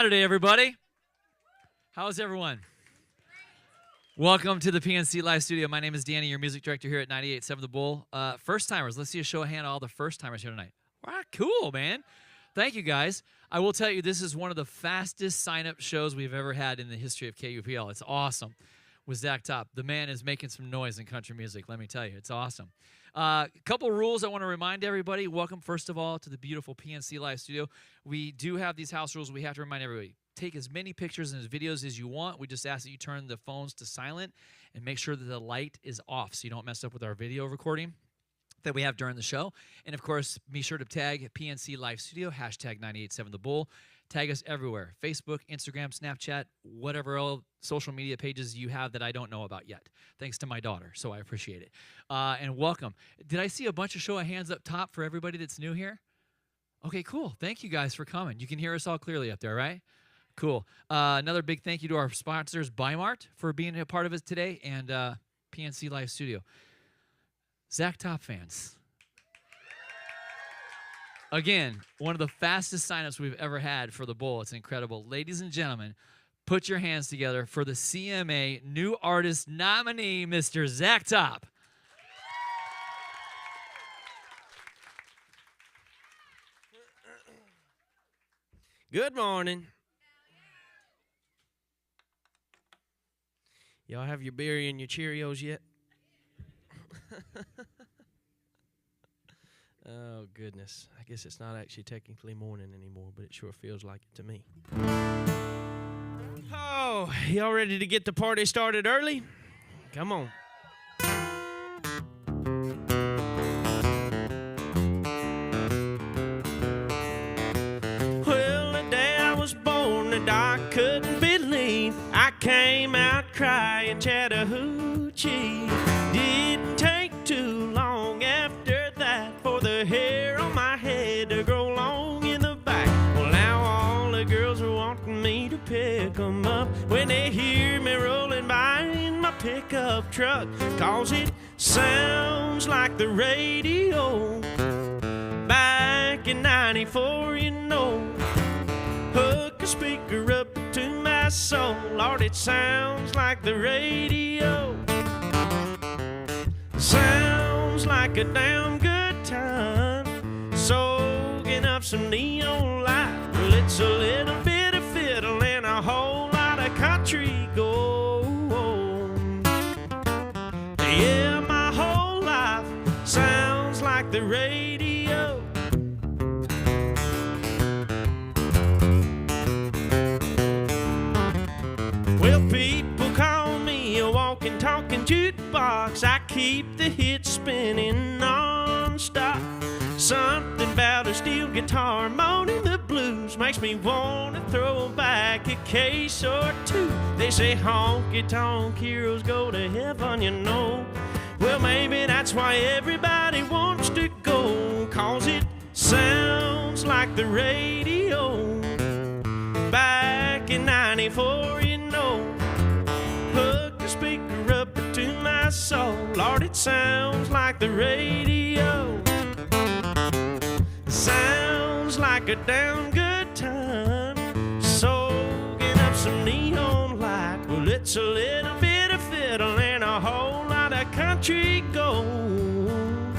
Saturday, everybody. How's everyone? Welcome to the PNC Live Studio. My name is Danny, your music director here at 98.7 The Bull. First-timers, let's see a show of hand of all the first-timers here tonight. Wow, cool, man. Thank you, guys. I will tell you, this is one of the fastest sign-up shows we've ever had in the history of KUPL. It's awesome with Zach Top. The man is making some noise in country music, let me tell you. It's awesome. Couple rules I want to remind everybody. Welcome, first of all, to the beautiful PNC Live Studio. We do have these house rules we have to remind everybody. Take as many pictures and videos as you want. We just ask that you turn the phones to silent and make sure that the light is off so you don't mess up with our video recording that we have during the show. And, of course, be sure to tag PNC Live Studio, hashtag 98.7 The Bull. Tag us everywhere, Facebook, Instagram, Snapchat, whatever else social media pages you have that I don't know about yet, thanks to my daughter, so I appreciate it. And welcome. Did I see a bunch of show of hands up top for everybody that's new here? Okay, cool. Thank you guys for coming. You can hear us all clearly up there, right? Cool. Another big thank you to our sponsors, Bimart, for being a part of it today, and PNC Live Studio. Zach Top fans. Again, one of the fastest signups we've ever had for the Bull. It's incredible. Ladies and gentlemen, put your hands together for the CMA New Artist nominee, Mr. Zach Top. Good morning. Y'all have your beer and your Cheerios yet? Oh, goodness. I guess it's not actually technically morning anymore, but it sure feels like it to me. Oh, y'all ready to get the party started early? Come on. Well, the day I was born, the doc couldn't believe I came out crying Chattahoochee. Didn't take too long after that for the hair on my head to grow long in the back. Well, now all the girls are wanting me to pick them up when they hear me rolling by in my pickup truck, 'cause it sounds like the radio back in 94, you know. Hook a speaker up to my soul, Lord, it sounds like the radio. Sounds like a damn good time, soaking up some neon light. Well, it's a little bit of fiddle and a whole lot of country gold. Yeah, my whole life sounds like the radio. Well, people call me a walking, talking jukebox. I keep the hits spinning non-stop. Something about a steel guitar moaning the blues makes me want to throw back a case or two. They say honky-tonk heroes go to heaven, you know. Well, maybe that's why everybody wants to go, 'cause it sounds like the radio back in 94, you know. Hook a speaker up to my soul, Lord, it sounds like the radio. Sounds like a damn good time, soaking up some neon light. Well, it's a little bit of fiddle and a whole lot of country gold.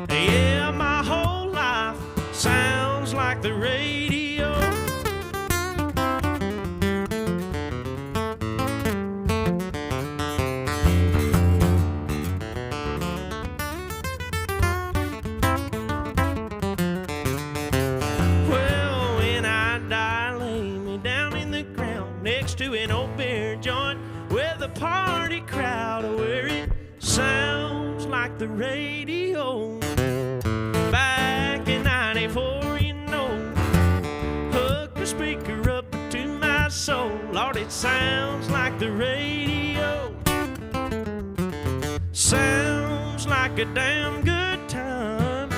Yeah, my whole life sounds like the radio. Well, when I die, lay me down in the ground next to an old beer joint with a party crowd, where it sounds like the radio back in 94, you know. Hook a speaker up to my soul, Lord, it sounds like the radio. Sounds like a damn good time,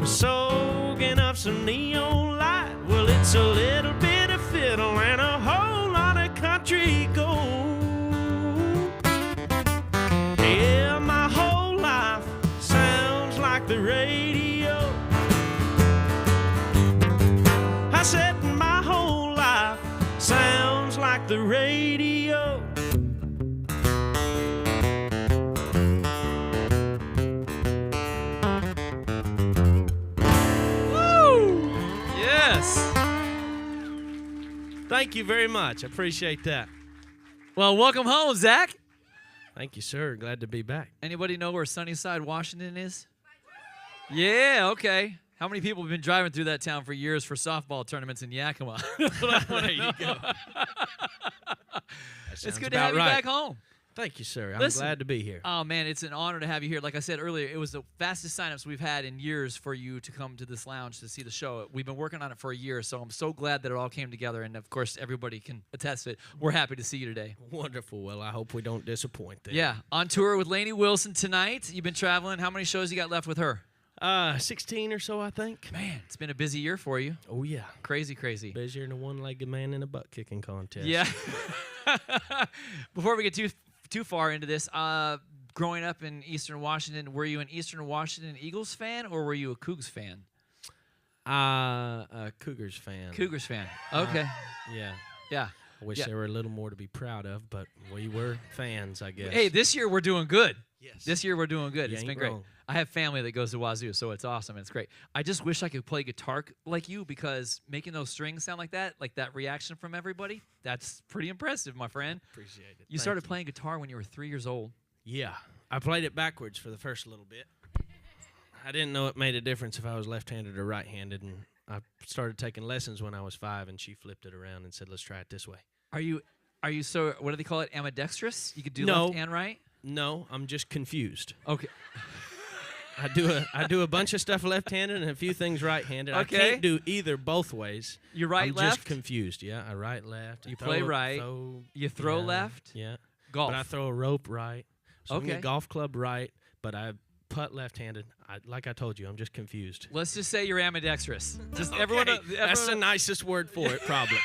soaking up some neon light. Well, it's a little bit of fiddle and a whole lot of country gold. Yeah, my whole life sounds like the radio. I said my whole like the radio. Woo! Yes. Thank you very much. I appreciate that. Well, welcome home, Zach. Thank you, sir. Glad to be back. Anybody know where Sunnyside, Washington is? Yeah, okay. How many people have been driving through that town for years for softball tournaments in Yakima? There you go. It's good to have you back home. Thank you, sir. Listen, I'm glad to be here. Oh, man, it's an honor to have you here. Like I said earlier, it was the fastest signups we've had in years for you to come to this lounge to see the show. We've been working on it for a year, so I'm so glad that it all came together. And, of course, everybody can attest to it. We're happy to see you today. Wonderful. Well, I hope we don't disappoint them. Yeah, on tour with Lainey Wilson tonight. You've been traveling. How many shows you got left with her? 16 or so, I think. Man, it's been a busy year for you. Oh, yeah. Crazy, crazy. Busier than a one-legged man in a butt-kicking contest. Yeah. Before we get too far into this, growing up in Eastern Washington, were you an Eastern Washington Eagles fan or were you a Cougs fan? A Cougars fan. Cougars fan. Okay. Yeah. Yeah. I wish there were a little more to be proud of, but we were fans, I guess. Hey, this year we're doing good. Yes. This year we're doing good. You It's been ain't great. wrong. I have family that goes to Wazoo, so it's awesome. It's great. I just wish I could play guitar like you because making those strings sound like that reaction from everybody, that's pretty impressive, my friend. Appreciate it. You started playing guitar when you were 3 years old. Yeah. I played it backwards for the first little bit. I didn't know it made a difference if I was left-handed or right-handed, and I started taking lessons when I was 5, and she flipped it around and said, let's try it this way. Are you so, what do they call it, ambidextrous? You could do No. left and right? No, I'm just confused. Okay. I do a bunch of stuff left-handed and a few things right-handed. Okay. I can't do either both ways. You right, I'm left? just confused. Yeah, I right, left. You play right. You throw left? Yeah. Golf. But I throw a rope right. Swing Okay. a golf club right, but I putt left-handed. Like I told you, I'm just confused. Let's just say you're ambidextrous. Just Okay, everyone. That's the nicest word for it, probably.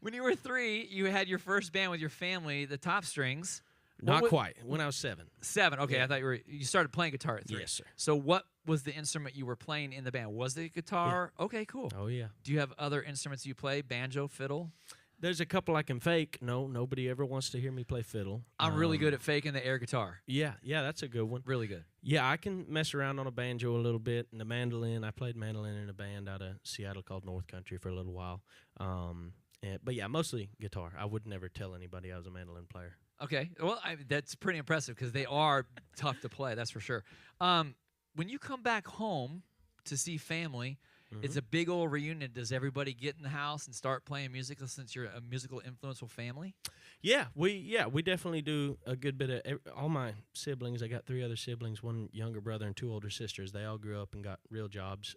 When you were 3, you had your first band with your family, the Top Strings. Not quite. When I was 7. 7. Okay, Yeah. I thought you started playing guitar at 3. Yes, sir. So what was the instrument you were playing in the band? Was it guitar? Yeah. Okay, cool. Oh, yeah. Do you have other instruments you play? Banjo, fiddle? There's a couple I can fake. No, nobody ever wants to hear me play fiddle. I'm really good at faking the air guitar. Yeah, that's a good one. Really good. Yeah, I can mess around on a banjo a little bit, and the mandolin. I played mandolin in a band out of Seattle called North Country for a little while. But yeah, mostly guitar. I would never tell anybody I was a mandolin player. Okay, well, that's pretty impressive because they are tough to play, that's for sure. When you come back home to see family, it's a big old reunion. Does everybody get in the house and start playing music since you're a musical influential family? Yeah, we definitely do a good bit of all my siblings. I got 3 other siblings, 1 younger brother and 2 older sisters. They all grew up and got real jobs.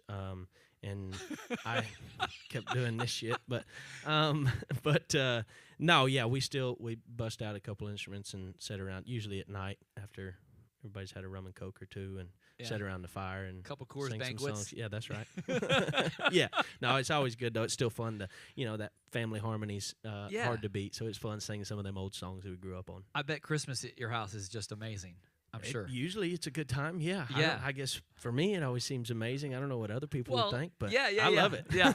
And I kept doing this shit, but no, yeah, we bust out a couple instruments and sit around, usually at night after everybody's had a rum and coke or 2, and sit around the fire and couple Coors sing banquets. some songs. Yeah, that's right. Yeah, no, it's always good though. It's still fun to that family harmony's hard to beat. So it's fun singing some of them old songs that we grew up on. I bet Christmas at your house is just amazing. I'm sure. Usually it's a good time, yeah. Yeah. I guess for me it always seems amazing. I don't know what other people would think, but I love it. Yeah.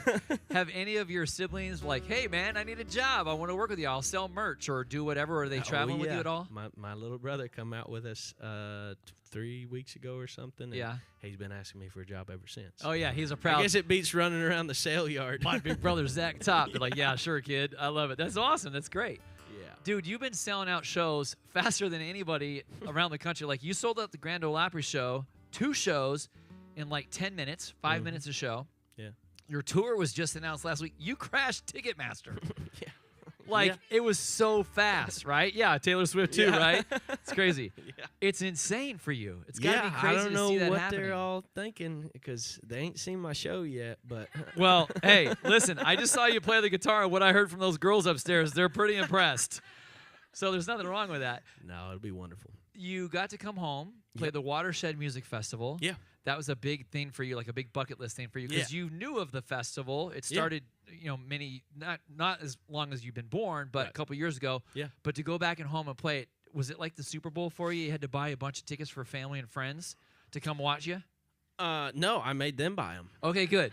Have any of your siblings hey, man, I need a job. I want to work with you. I'll sell merch or do whatever. Are they traveling with you at all? My little brother come out with us 3 weeks ago or something. And he's been asking me for a job ever since. Oh, yeah, he's a proud. I guess it beats running around the sale yard. My big brother, Zach Top. They're like, yeah, sure, kid. I love it. That's awesome. That's great. Dude, you've been selling out shows faster than anybody around the country. Like, you sold out the Grand Ole Opry show, 2 shows in like 10 minutes, 5 minutes a show. Yeah. Your tour was just announced last week. You crashed Ticketmaster. Yeah. It was so fast, right? Yeah, Taylor Swift too, right? It's crazy. Yeah. It's insane for you. It's got to be crazy I don't know to see that what happening. they're all thinking because they ain't seen my show yet. But well, hey, listen, I just saw you play the guitar, and what I heard from those girls upstairs, they're pretty impressed. So there's nothing wrong with that. No, it'll be wonderful. You got to come home, play the Watershed Music Festival. Yeah. That was a big thing for you, like a big bucket list thing for you, because you knew of the festival. It started, not as long as you've been born, but a couple years ago. Yeah. But to go back and home and play it, was it like the Super Bowl for you? You had to buy a bunch of tickets for family and friends to come watch you? No, I made them buy them. Okay, good.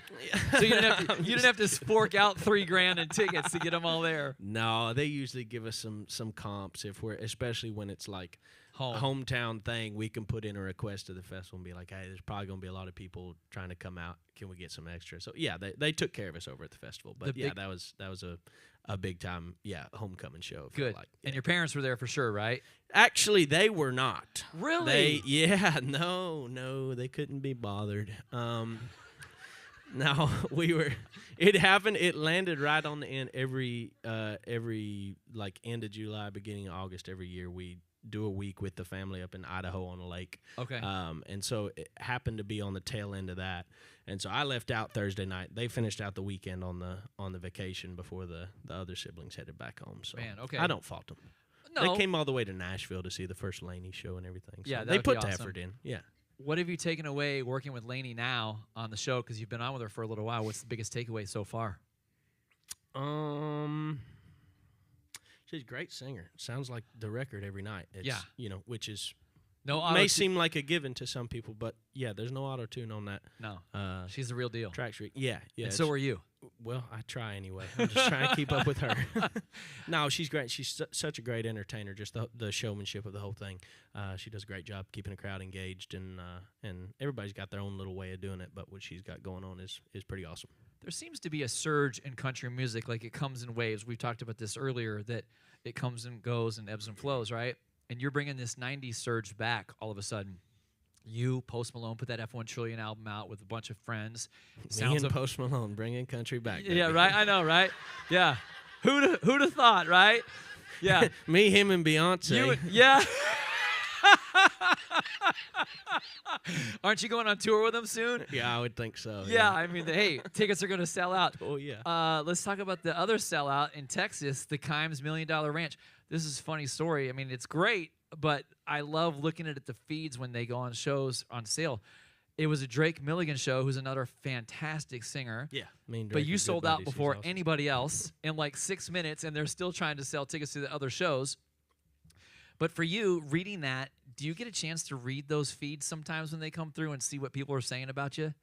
So you didn't have to fork out $3,000 in tickets to get them all there. No, they usually give us some comps especially when it's like a hometown thing. We can put in a request to the festival and be like, hey, there's probably gonna be a lot of people trying to come out. Can we get some extra? So yeah, they took care of us over at the festival. But that was a big time homecoming show. Good. Like. And your parents were there for sure, right? Actually, they were not. Really? No, they couldn't be bothered. No, it happened. It landed right on the end. Every like end of July, beginning of August, every year we do a week with the family up in Idaho on a lake. Okay. And so it happened to be on the tail end of that. And so I left out Thursday night. They finished out the weekend on the vacation before the other siblings headed back home. So Man, okay. I don't fault them. No. They came all the way to Nashville to see the first Laney show and everything. So Yeah, they put the awesome. effort in. Yeah. What have you taken away working with Lainey now on the show? Because you've been on with her for a little while. What's the biggest takeaway so far? She's a great singer. Sounds like the record every night. It's, which is may seem like a given to some people, but yeah, there's no auto-tune on that. No, she's the real deal. Track street. Yeah. And so are you. Well, I try anyway. I'm just trying to keep up with her. No, she's great. She's such a great entertainer, just the showmanship of the whole thing. She does a great job keeping the crowd engaged, and everybody's got their own little way of doing it, but what she's got going on is pretty awesome. There seems to be a surge in country music, like it comes in waves. We talked about this earlier, that it comes and goes and ebbs and flows, right? And you're bringing this 90s surge back all of a sudden. You, Post Malone, put that F1 Trillion album out with a bunch of friends. Me and Post Malone bringing country back. Yeah, right? I know, right? Yeah. Who'd have thought, right? Yeah. Me, him, and Beyonce. Yeah. Aren't you going on tour with them soon? Yeah, I would think so. Yeah, I mean, hey, tickets are going to sell out. Oh, yeah. Let's talk about the other sellout in Texas, the Kimes $1 Million Ranch. This is a funny story. I mean, it's great, but I love looking at the feeds when they go on shows on sale. It was a Drake Milligan show, who's another fantastic singer. Yeah, Drake, but you sold out before anybody else in like 6 minutes, and they're still trying to sell tickets to the other shows. But for you, reading that, do you get a chance to read those feeds sometimes when they come through and see what people are saying about you?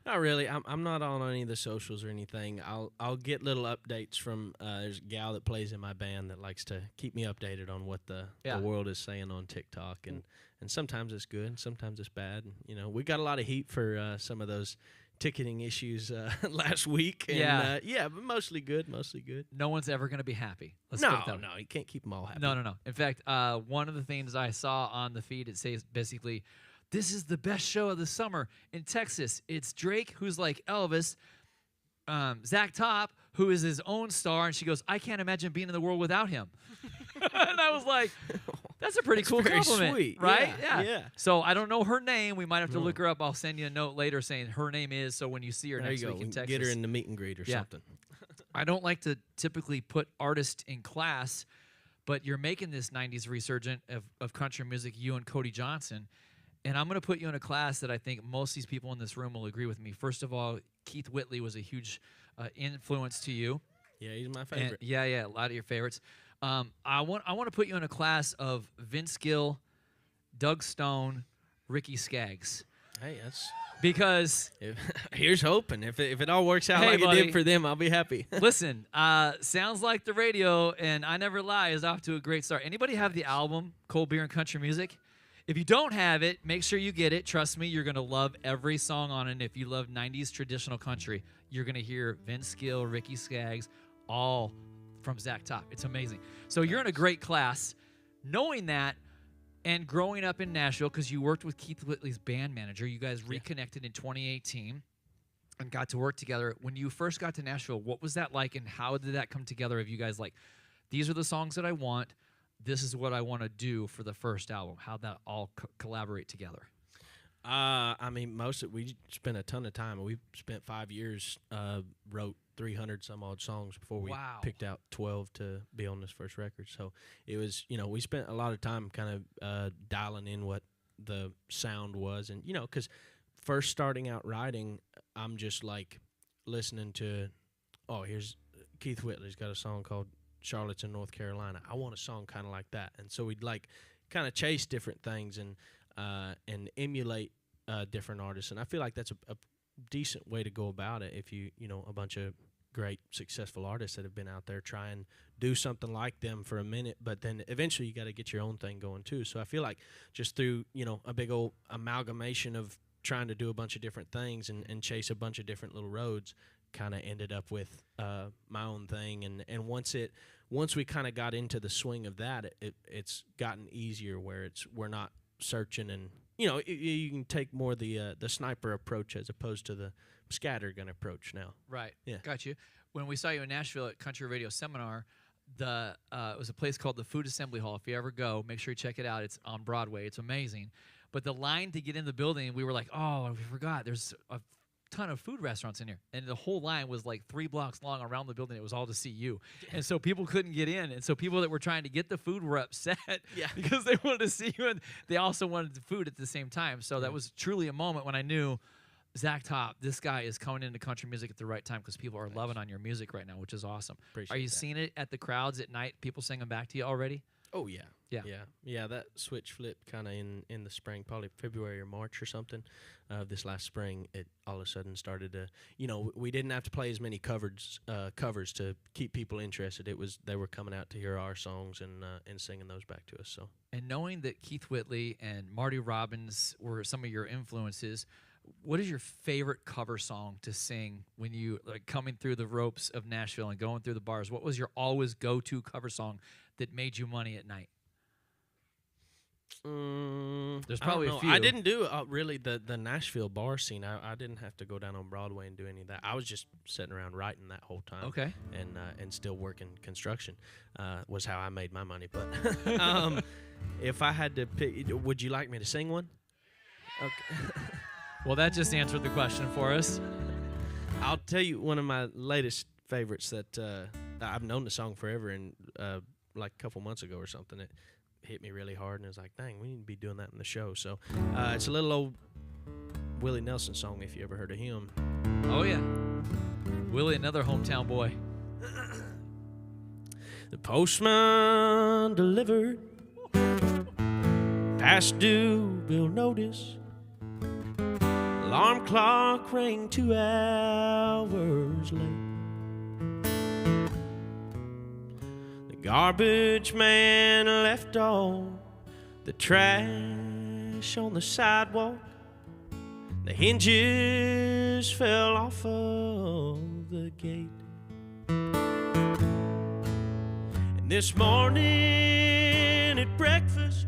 Not really. I'm not on any of the socials or anything. I'll get little updates from there's a gal that plays in my band that likes to keep me updated on what the world is saying on TikTok, and sometimes it's good, sometimes it's bad. And, we got a lot of heat for some of those ticketing issues last week. And, but mostly good. No one's ever going to be happy. No, you can't keep them all happy. No. In fact, one of the things I saw on the feed, it says basically, this is the best show of the summer in Texas. It's Drake, who's like Elvis, Zach Top, who is his own star, and she goes, I can't imagine being in the world without him. And I was like, that's a pretty cool compliment, sweet. Right? Yeah. So I don't know her name. We might have to look her up. I'll send you a note later saying her name is, so when you see her next week in Texas. Get her in the meet and greet or something. I don't like to typically put artists in class, but you're making this 90s resurgent of country music, you and Cody Johnson. And I'm going to put you in a class that I think most of these people in this room will agree with me. First of all, Keith Whitley was a huge influence to you. Yeah, he's my favorite. And a lot of your favorites. I want to put you in a class of Vince Gill, Doug Stone, Ricky Skaggs. Hey, that's because here's hoping. If it all works out like it did for them, I'll be happy. Listen, Sounds Like the Radio and I Never Lie is off to a great start. Anybody have the album Cold Beer and Country Music? If you don't have it, make sure you get it. Trust me, you're going to love every song on it. And if you love 90s traditional country, you're going to hear Vince Gill, Ricky Skaggs, all from Zach Top. It's amazing. So you're in a great class. Knowing that and growing up in Nashville, because you worked with Keith Whitley's band manager, you guys reconnected in 2018 and got to work together. When you first got to Nashville, what was that like, and how did that come together? Of you guys like, these are the songs that I want. This is what I want to do for the first album. How'd that all collaborate together? I mean, we spent a ton of time. We spent 5 years, wrote 300 some odd songs before we picked out 12 to be on this first record. So it was, we spent a lot of time kind of dialing in what the sound was. And, because first starting out writing, I'm just like listening to, here's Keith Whitley's got a song called Charlottesville, North Carolina. I want a song kind of like that. And so we'd like kind of chase different things and emulate different artists, and I feel like that's a decent way to go about it. If you know a bunch of great successful artists that have been out there, try and do something like them for a minute, but then eventually you got to get your own thing going too. So I feel like just through a big old amalgamation of trying to do a bunch of different things and chase a bunch of different little roads, kind of ended up with my own thing. And once we kind of got into the swing of that, it's gotten easier where we're not searching, and you can take more the sniper approach as opposed to the scattergun approach now. Right. Yeah. Got you. When we saw you in Nashville at Country Radio Seminar, it was a place called the Food Assembly Hall. If you ever go, make sure you check it out. It's on Broadway. It's amazing. But the line to get in the building, we were like, oh, we forgot. There's a ton of food restaurants in here. And the whole line was like 3 blocks long around the building. It was all to see you. And so people couldn't get in. And so people that were trying to get the food were upset because they wanted to see you. And they also wanted the food at the same time. So that was truly a moment when I knew, Zach Top, this guy is coming into country music at the right time because people are loving on your music right now, which is awesome. Appreciate Are you that. Seeing it at the crowds at night, people singing back to you already? Oh, yeah. That switch flipped kind of in the spring, probably February or March or something this last spring. It all of a sudden started to, we didn't have to play as many covers to keep people interested. They were coming out to hear our songs and singing those back to us. So, and knowing that Keith Whitley and Marty Robbins were some of your influences, what is your favorite cover song to sing when you coming through the ropes of Nashville and going through the bars? What was your always go-to cover song that made you money at night? There's probably a few. I didn't do really the Nashville bar scene. I didn't have to go down on Broadway and do any of that. I was just sitting around writing that whole time. Okay. And still working construction was how I made my money. But if I had to pick, would you like me to sing one? Okay. Well, that just answered the question for us. I'll tell you one of my latest favorites that I've known the song forever, and like a couple months ago or something, it hit me really hard, and I was like, dang, we need to be doing that in the show. So it's a little old Willie Nelson song, if you ever heard of him. Oh, yeah. Willie, another hometown boy. The postman delivered past due bill notice. Alarm clock rang 2 hours late. The garbage man left all the trash on the sidewalk. The hinges fell off of the gate. And this morning at breakfast,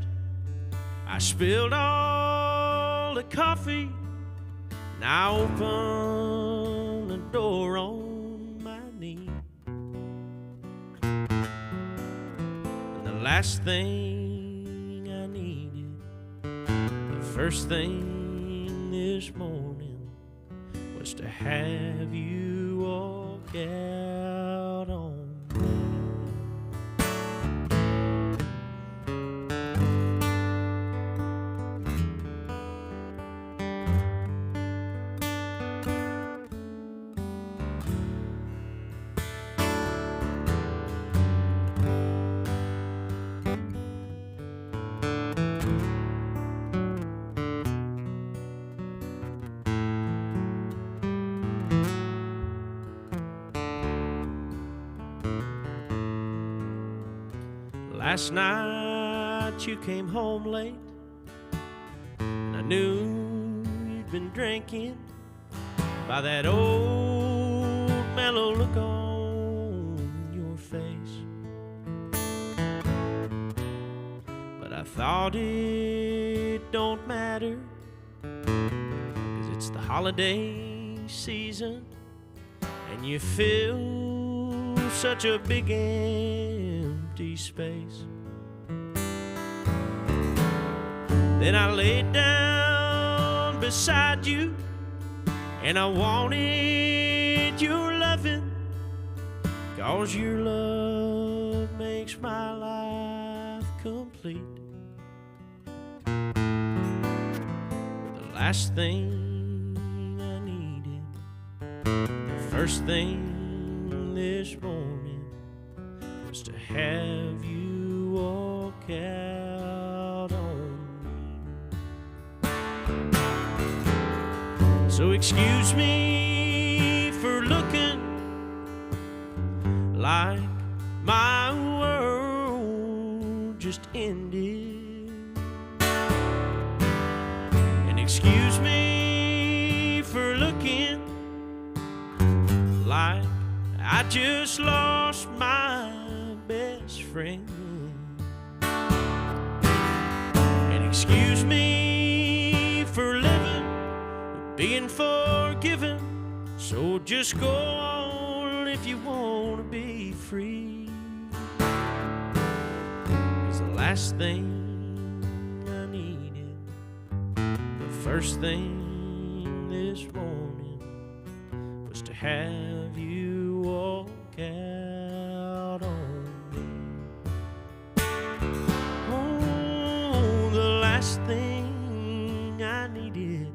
I spilled all the coffee. And I opened the door on my knee. And the last thing I needed, the first thing this morning, was to have you walk out on me. Last night you came home late, and I knew you'd been drinking by that old mellow look on your face. But I thought it don't matter, 'cause it's the holiday season, and you feel such a big empty space. Then I laid down beside you, and I wanted your loving, 'cause your love makes my life complete. The last thing I needed, the first thing this morning, was to have you walk out on me. So excuse me for looking like my world just ended. And excuse me for looking like I just lost my best friend. And excuse me for living, being forgiven. So just go on if you want to be free. 'Cause the last thing I needed, the first thing this morning, was to have you walk out on me. Oh, the last thing I needed,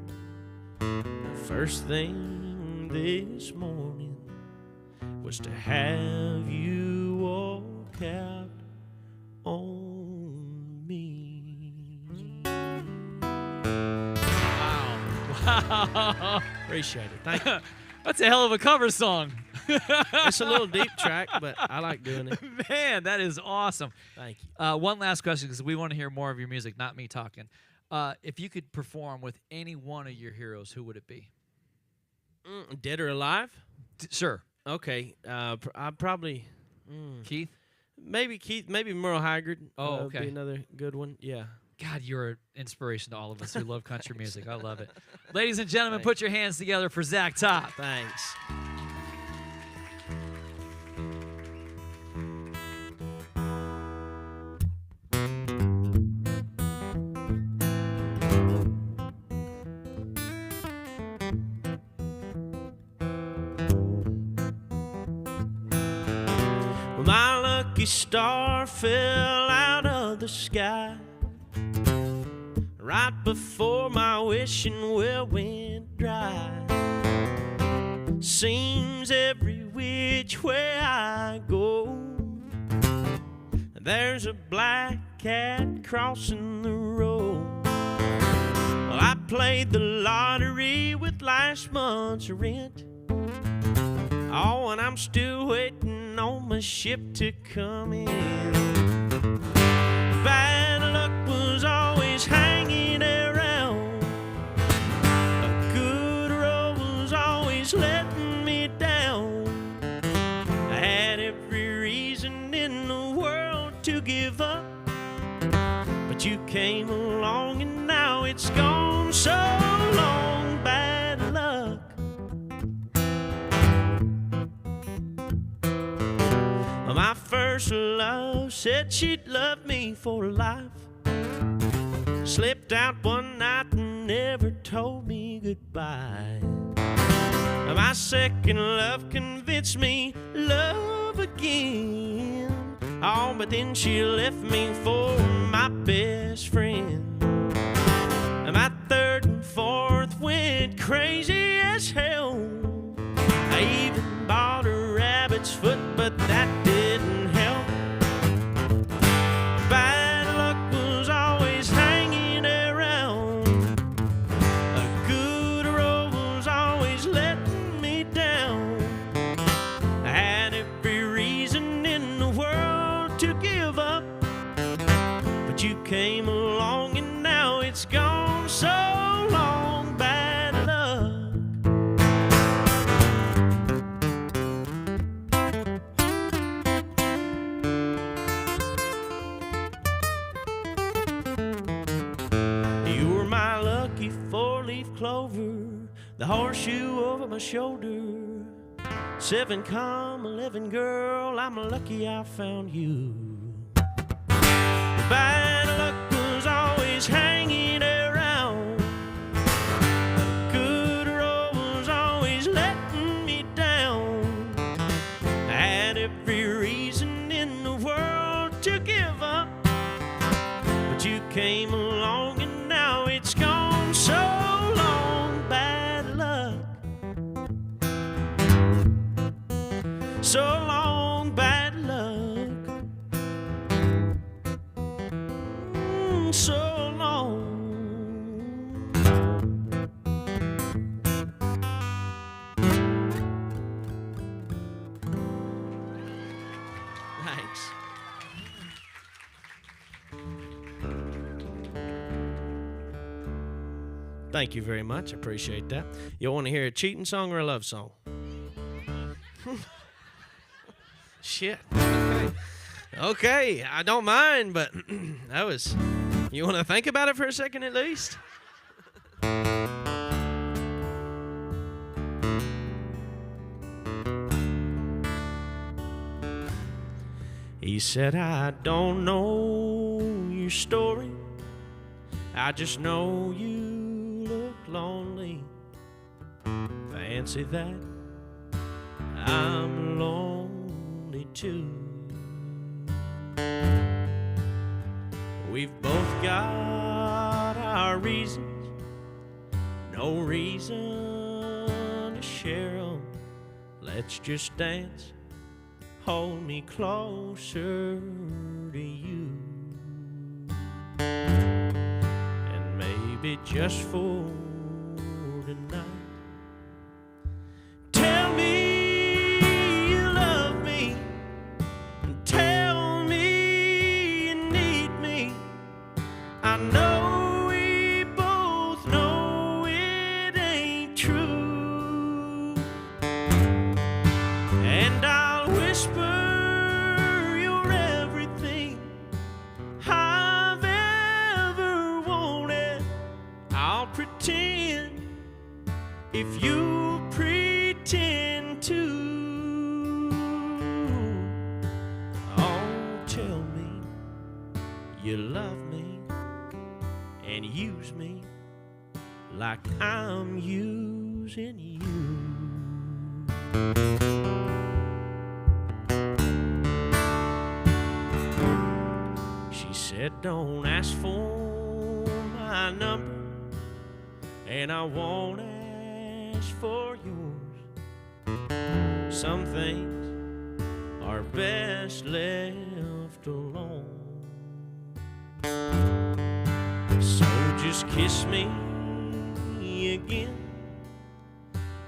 the first thing this morning, was to have you walk out on me. Wow. Appreciate it. Thank you. That's a hell of a cover song. It's a little deep track, but I like doing it. Man, that is awesome. Thank you. One last question, because we want to hear more of your music, not me talking. If you could perform with any one of your heroes, who would it be? Dead or alive? Sure. Okay. I probably Keith? maybe Keith, maybe Merle Haggard. Oh, would okay. be another good one. Yeah. God, you're an inspiration to all of us who love country music. I love it. Ladies and gentlemen, Thanks. put your hands together for Zach Top. Thanks. Well, my lucky star fell out of the sky right before my wishing well went dry. Seems every which way I go, there's a black cat crossing the road. Well, I played the lottery with last month's rent. Oh, and I'm still waiting on my ship to come in. Bad luck was always hanging around. A good road was always letting me down. I had every reason in the world to give up, but you came along and now it's gone. So long, bad luck. My first love said she'd love me for life. Slipped out one night and never told me goodbye. My second love convinced me love again. Oh, but then she left me for my best friend. My third and fourth went crazy as hell. I even bought a rabbit's foot, but that didn't help. Bad luck was always hanging around. A good road was always letting me down. I had every reason in the world to give up, but you came along and now it's gone. So long, bad luck. You were my lucky four-leaf clover, the horseshoe over my shoulder. 7,11 girl, I'm lucky I found you. Bad luck was always hanging around. A good road was always letting me down. I had every reason in the world to give up, but you came along and now it's gone. So long, bad luck. So long, bad luck. So long. Thanks. Thank you very much. I appreciate that. You want to hear a cheating song or a love song? Shit. Okay, I don't mind, but that was... You want to think about it for a second at least? He said, I don't know your story. I just know you look lonely. Fancy that. I'm lonely too. We've both got our reasons. No reason to share 'em. Let's just dance. Hold me closer to you. And maybe just for tonight, tell me you love me. Tell me you need me. I know we both know it ain't true. And I'll whisper you're everything I've ever wanted. I'll pretend if you pretend to. Oh, tell me you love me and use me like I'm using you. She said, don't ask for my number, and I won't ask for yours. Some things are best left alone. So just kiss me again,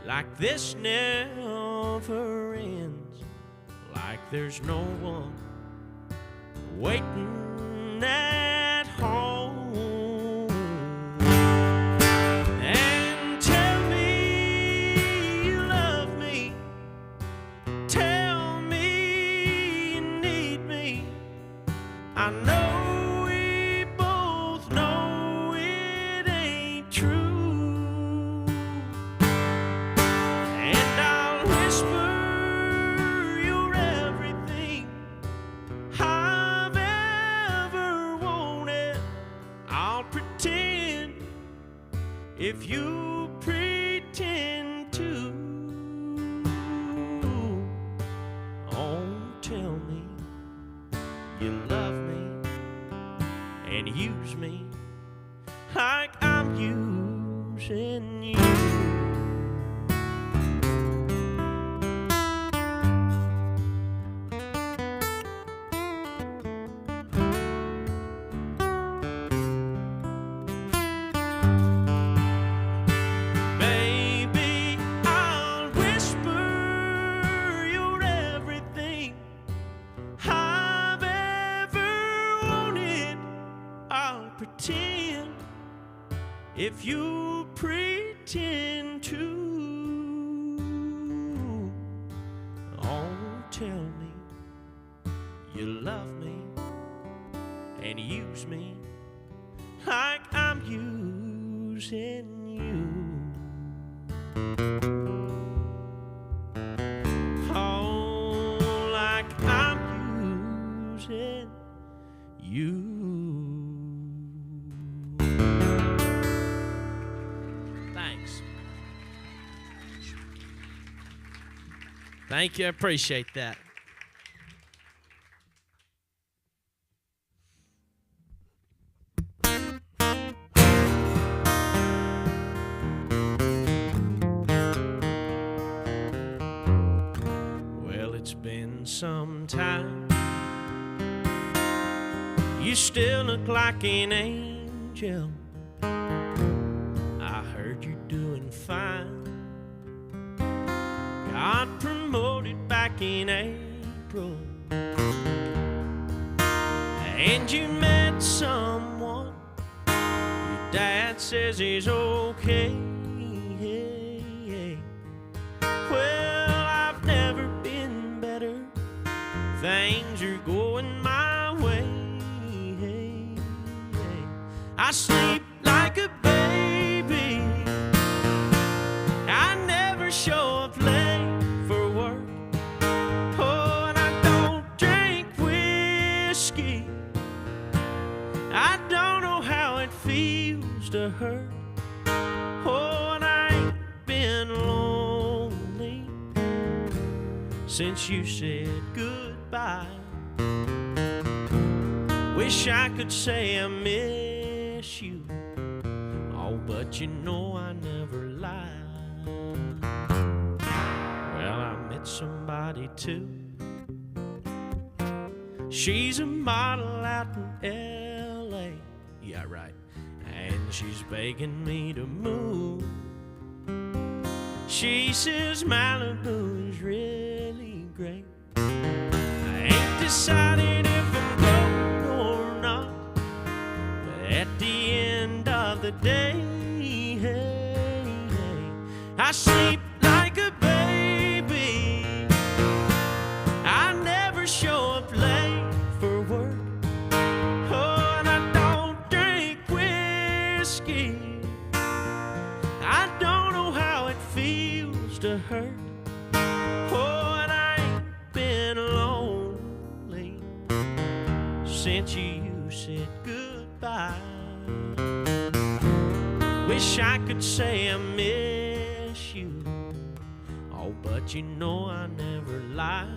like this never ends, like there's no one waiting at home. And tell me you love me. Tell me you need me. I know we both know it ain't true. And I'll whisper you're everything I've ever wanted. I'll pretend if you pretend to. Oh, tell me you love me and use me like I'm using you. Baby, I'll whisper you're everything I've ever wanted. I'll pretend if you pretend to. Oh, tell me you love me and use me like I'm using you. Oh, like I'm using you. Thanks. Thank you. I appreciate that. Well, it's been some time. You still look like an angel. I heard you doing fine. Got promoted back in April. and you met someone. Your dad says he's okay. Well, I've never been better. Things are going my way. I sleep like a baby. I never show up late for work. Oh, and I don't drink whiskey. I don't know how it feels to hurt. Oh, and I ain't been lonely since you said goodbye. Wish I could say I miss you. Oh, but you know I never lie. Well, I met somebody too. She's a model out in L.A. Yeah, right. And she's begging me to move. She says Malibu is really great. I ain't decided if I'm going or not, but at the end of the day, I sleep like a baby. I never show up late for work. Oh, and I don't drink whiskey. I don't know how it feels to hurt. Oh, and I ain't been lonely since you said goodbye. Wish I could say I miss you. Oh, but you know I never lie.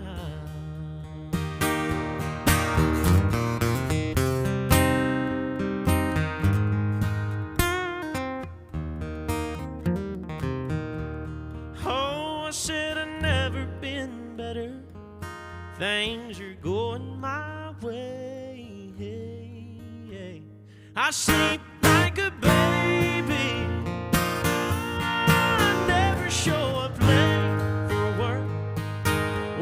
Oh, I said I've never been better. Things are going my way. I sleep like a baby. I never show up late for work.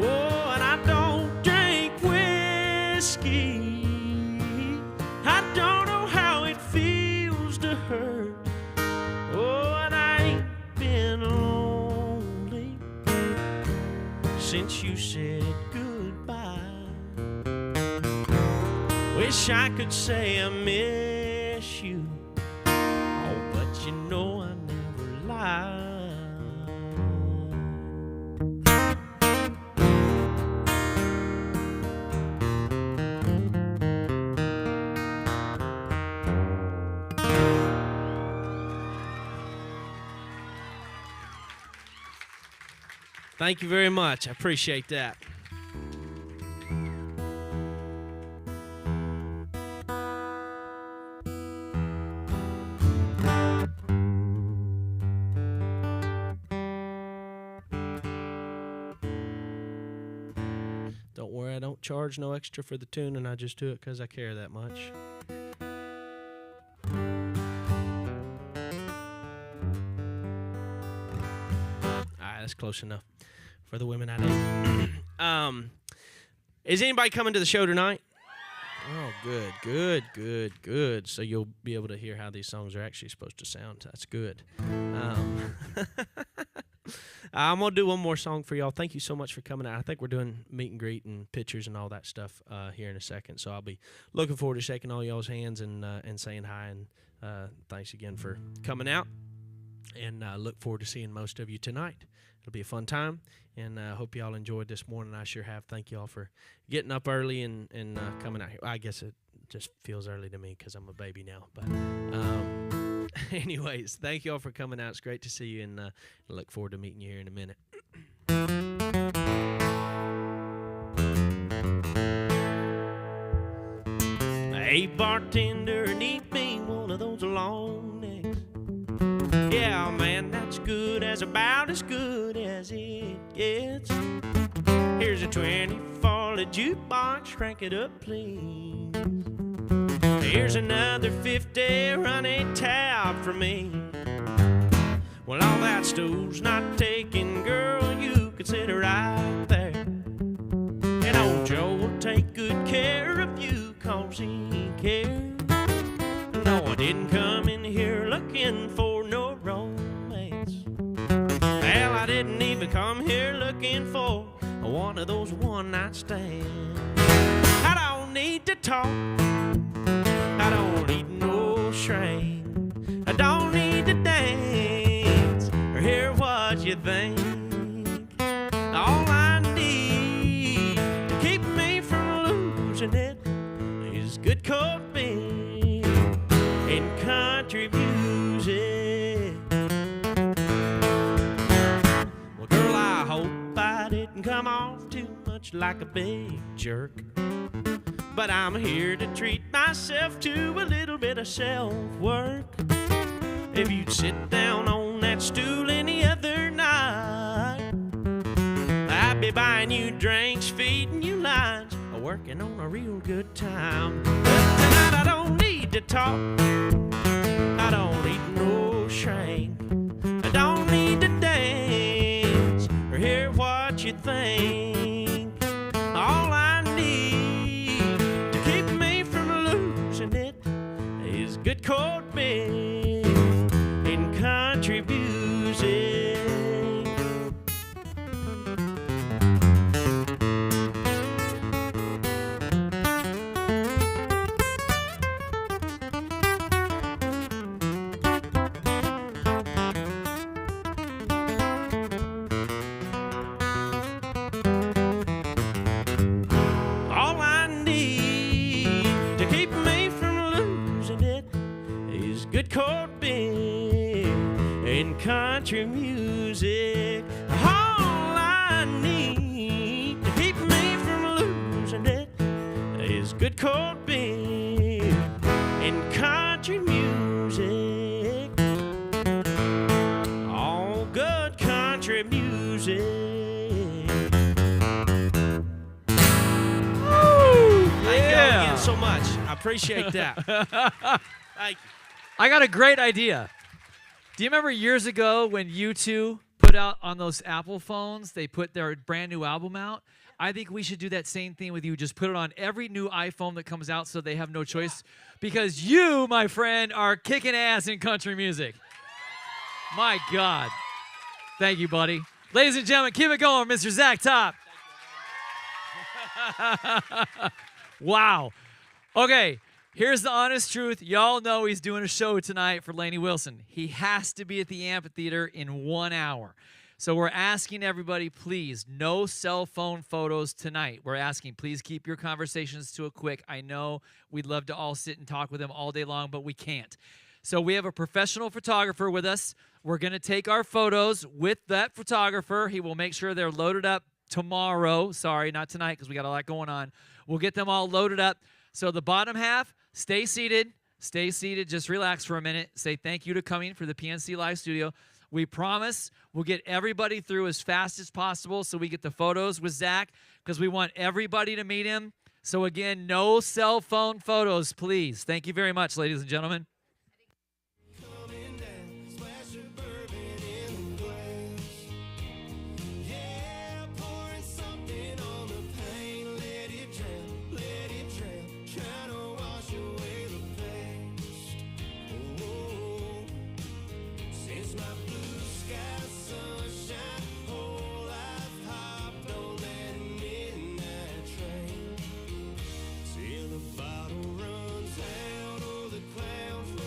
Oh, and I don't drink whiskey. I don't know how it feels to hurt. Oh, and I ain't been lonely since you said goodbye. Wish I could say I miss you. Oh, but you know I never lie. Thank you very much. I appreciate that. Don't worry, I don't charge no extra for the tune, and I just do it because I care that much. Alright, that's close enough for the women I know. Is anybody coming to the show tonight? Oh, good. So you'll be able to hear how these songs are actually supposed to sound. That's good. I'm going to do one more song for y'all. Thank you so much for coming out. I think we're doing meet and greet and pictures and all that stuff here in a second. So I'll be looking forward to shaking all y'all's hands and saying hi. And thanks again for coming out. And look forward to seeing most of you tonight. It'll be a fun time. And I hope y'all enjoyed this morning. I sure have. Thank y'all for getting up early and coming out here. I guess it just feels early to me because I'm a baby now. But anyways, thank y'all for coming out. It's great to see you, and I look forward to meeting you here in a minute. Hey, bartender, need me one of those long necks. Yeah, man, that's good, as about as good as it gets. Here's a 24 jukebox, crank it up, please. Here's another 50, run a tab for me. Well, all that stool's not taken, girl, you can sit right there. And old Joe will take good care of you 'cause he cares. No, I didn't come in here looking for no romance. Well, I didn't even come here looking for one of those one-night stands. I don't need to talk. I don't need no shrink. I don't need to dance or hear what you think. All I need to keep me from losing it is good cold beer and country music. Well, girl, I hope I didn't come off too much like a big jerk, but I'm here to treat myself to a little bit of self-work. If you'd sit down on that stool any other night, I'd be buying you drinks, feeding you lines, working on a real good time. But tonight I don't need to talk. I don't need no shrink. I don't need to dance or hear what you think. All I need to keep me from losing it is good cold beer and country music. Cold beer and country music. All I need to keep me from losing it is good cold beer and country music. All good country music. Woo! Thank y'all again so much. I appreciate that. Thank you. I got a great idea. Do you remember years ago when U2 put out on those Apple phones, they put their brand new album out? I think we should do that same thing with you. Just put it on every new iPhone that comes out so they have no choice. Because you, my friend, are kicking ass in country music. My God. Thank you, buddy. Ladies and gentlemen, keep it going, Mr. Zach Top. Wow. Okay. Here's the honest truth. Y'all know he's doing a show tonight for Lainey Wilson. He has to be at the amphitheater in 1 hour. So we're asking everybody, please, no cell phone photos tonight. We're asking, please keep your conversations to a quick. I know we'd love to all sit and talk with him all day long, but we can't. So we have a professional photographer with us. We're going to take our photos with that photographer. He will make sure they're loaded up tomorrow. Sorry, not tonight because we got a lot going on. We'll get them all loaded up. So the bottom half, stay seated. Stay seated. Just relax for a minute. Say thank you to coming for the PNC Live Studio. We promise we'll get everybody through as fast as possible so we get the photos with Zach because we want everybody to meet him. So, again, no cell phone photos, please. Thank you very much, ladies and gentlemen. Bottle runs out or the clouds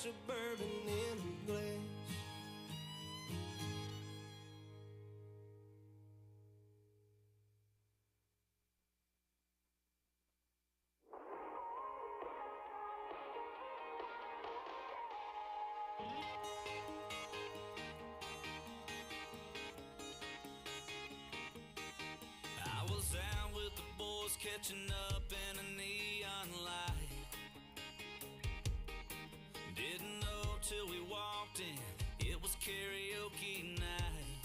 glass of bourbon in a glass. I was out with the boys catching up in a neon light. Didn't know till we walked in, it was karaoke night.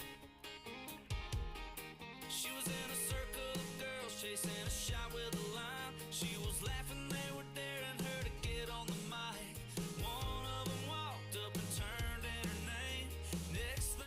She was in a circle of girls chasing a shot with a line. She was laughing, they were daring her to get on the mic. One of them walked up and turned in her name. Next thing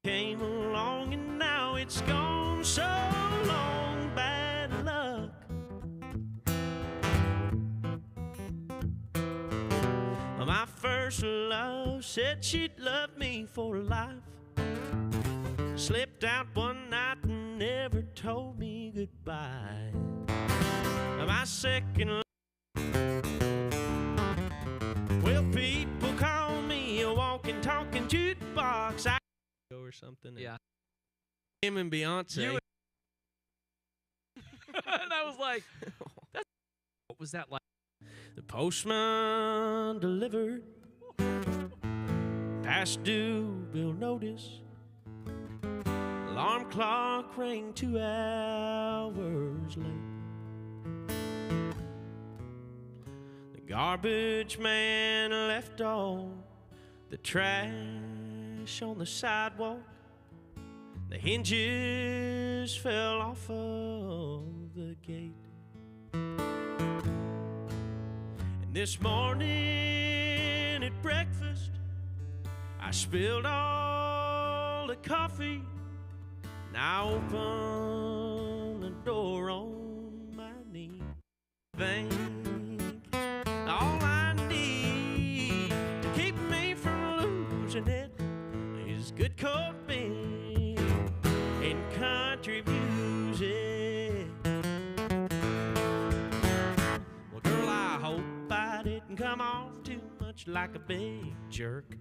came along and now it's gone so long, bad luck. My first love said she'd love me for life. Slipped out one night and never told me goodbye. My second love, well, people call me a walking, talking jukebox. Or something. Yeah. Him and Beyonce. And I was like, what was that like? The postman delivered past due bill notice. Alarm clock rang 2 hours late. The garbage man left all the trash on the sidewalk. The hinges fell off of the gate. And this morning at breakfast, I spilled all the coffee. And I opened the door on my knee. Think all I need to keep me from losing it is good coping in country music. Well, girl, I hope I didn't come off too much like a big jerk.